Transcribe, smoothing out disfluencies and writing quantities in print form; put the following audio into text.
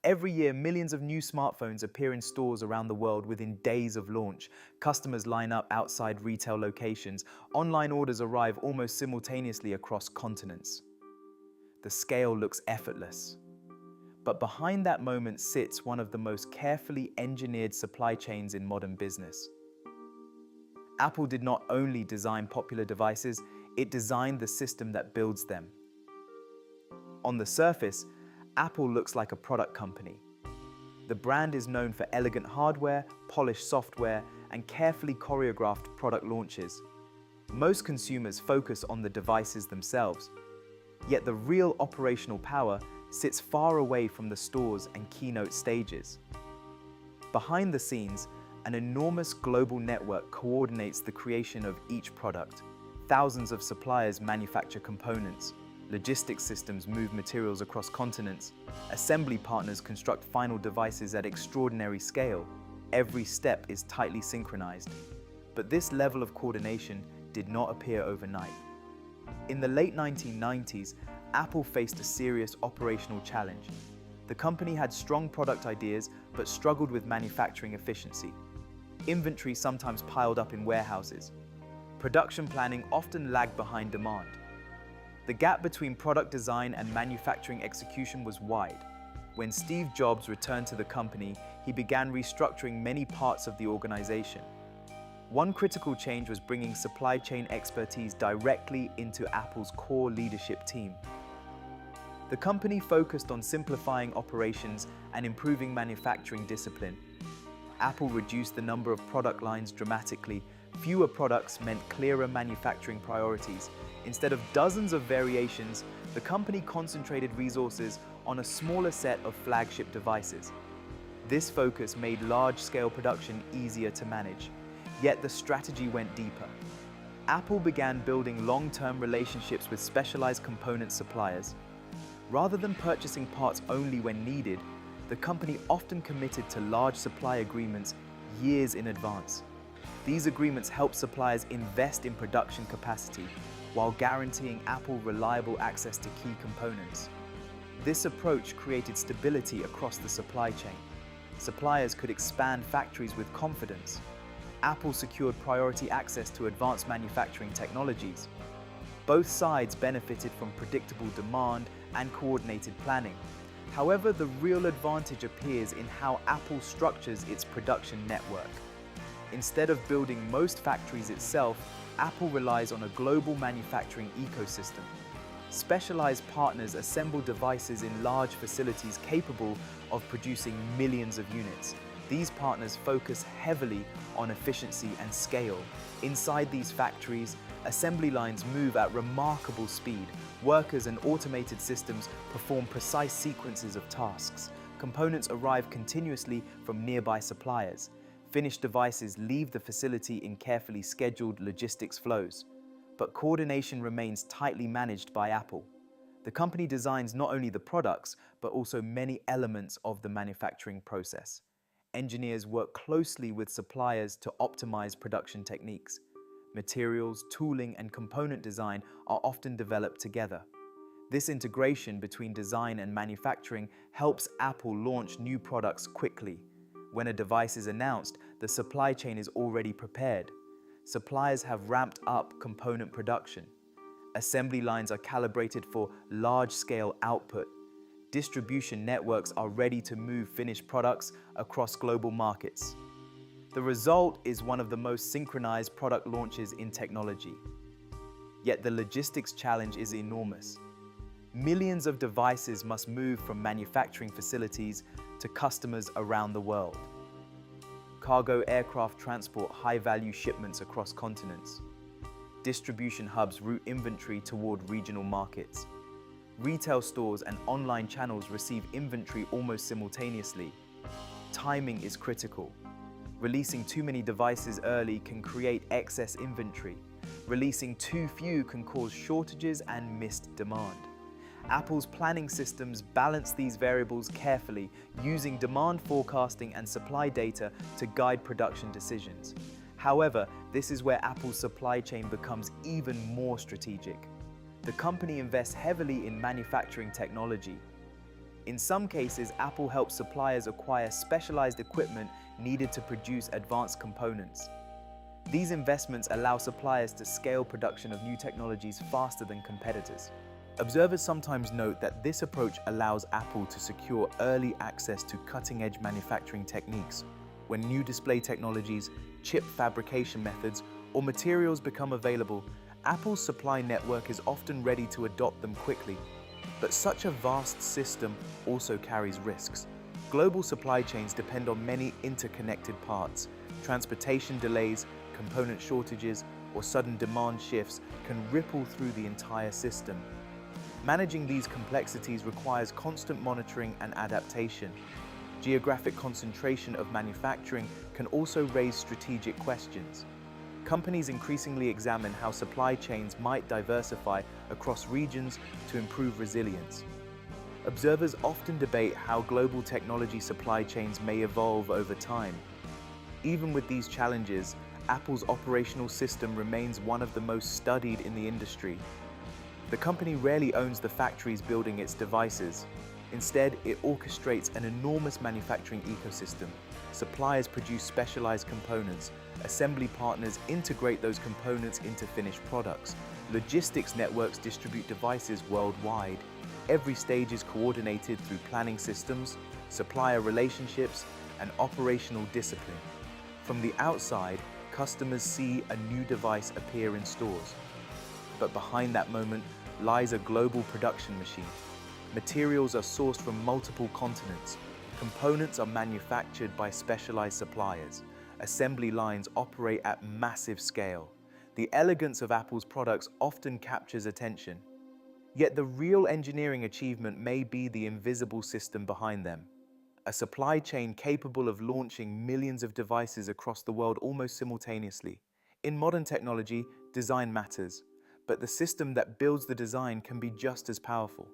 Every year, millions of new smartphones appear in stores around the world within days of launch. Customers line up outside retail locations. Online orders arrive almost simultaneously across continents. The scale looks effortless. But behind that moment sits one of the most carefully engineered supply chains in modern business. Apple did not only design popular devices, it designed the system that builds them. On the surface, Apple looks like a product company. The brand is known for elegant hardware, polished software, and carefully choreographed product launches. Most consumers focus on the devices themselves, yet the real operational power sits far away from the stores and keynote stages. Behind the scenes, an enormous global network coordinates the creation of each product. Thousands of suppliers manufacture components. Logistics systems move materials across continents. Assembly partners construct final devices at extraordinary scale. Every step is tightly synchronized. But this level of coordination did not appear overnight. In the late 1990s, Apple faced a serious operational challenge. The company had strong product ideas, but struggled with manufacturing efficiency. Inventory sometimes piled up in warehouses. Production planning often lagged behind demand. The gap between product design and manufacturing execution was wide. When Steve Jobs returned to the company, he began restructuring many parts of the organization. One critical change was bringing supply chain expertise directly into Apple's core leadership team. The company focused on simplifying operations and improving manufacturing discipline. Apple reduced the number of product lines dramatically. Fewer products meant clearer manufacturing priorities. Instead of dozens of variations, the company concentrated resources on a smaller set of flagship devices. This focus made large-scale production easier to manage. Yet the strategy went deeper. Apple began building long-term relationships with specialized component suppliers. Rather than purchasing parts only when needed, the company often committed to large supply agreements years in advance. These agreements help suppliers invest in production capacity while guaranteeing Apple reliable access to key components. This approach created stability across the supply chain. Suppliers could expand factories with confidence. Apple secured priority access to advanced manufacturing technologies. Both sides benefited from predictable demand and coordinated planning. However, the real advantage appears in how Apple structures its production network. Instead of building most factories itself, Apple relies on a global manufacturing ecosystem. Specialized partners assemble devices in large facilities capable of producing millions of units. These partners focus heavily on efficiency and scale. Inside these factories, assembly lines move at remarkable speed. Workers and automated systems perform precise sequences of tasks. Components arrive continuously from nearby suppliers. Finished devices leave the facility in carefully scheduled logistics flows. But coordination remains tightly managed by Apple. The company designs not only the products, but also many elements of the manufacturing process. Engineers work closely with suppliers to optimize production techniques. Materials, tooling, and component design are often developed together. This integration between design and manufacturing helps Apple launch new products quickly. When a device is announced, the supply chain is already prepared. Suppliers have ramped up component production. Assembly lines are calibrated for large-scale output. Distribution networks are ready to move finished products across global markets. The result is one of the most synchronized product launches in technology. Yet the logistics challenge is enormous. Millions of devices must move from manufacturing facilities to customers around the world. Cargo aircraft transport high-value shipments across continents. Distribution hubs route inventory toward regional markets. Retail stores and online channels receive inventory almost simultaneously. Timing is critical. Releasing too many devices early can create excess inventory. Releasing too few can cause shortages and missed demand. Apple's planning systems balance these variables carefully, using demand forecasting and supply data to guide production decisions. However, this is where Apple's supply chain becomes even more strategic. The company invests heavily in manufacturing technology. In some cases, Apple helps suppliers acquire specialized equipment needed to produce advanced components. These investments allow suppliers to scale production of new technologies faster than competitors. Observers sometimes note that this approach allows Apple to secure early access to cutting-edge manufacturing techniques. When new display technologies, chip fabrication methods, or materials become available, Apple's supply network is often ready to adopt them quickly. But such a vast system also carries risks. Global supply chains depend on many interconnected parts. Transportation delays, component shortages, or sudden demand shifts can ripple through the entire system. Managing these complexities requires constant monitoring and adaptation. Geographic concentration of manufacturing can also raise strategic questions. Companies increasingly examine how supply chains might diversify across regions to improve resilience. Observers often debate how global technology supply chains may evolve over time. Even with these challenges, Apple's operational system remains one of the most studied in the industry. The company rarely owns the factories building its devices. Instead, it orchestrates an enormous manufacturing ecosystem. Suppliers produce specialized components. Assembly partners integrate those components into finished products. Logistics networks distribute devices worldwide. Every stage is coordinated through planning systems, supplier relationships, and operational discipline. From the outside, customers see a new device appear in stores. But behind that moment lies a global production machine. Materials are sourced from multiple continents. Components are manufactured by specialized suppliers. Assembly lines operate at massive scale. The elegance of Apple's products often captures attention. Yet the real engineering achievement may be the invisible system behind them. A supply chain capable of launching millions of devices across the world almost simultaneously. In modern technology, design matters, but the system that builds the design can be just as powerful.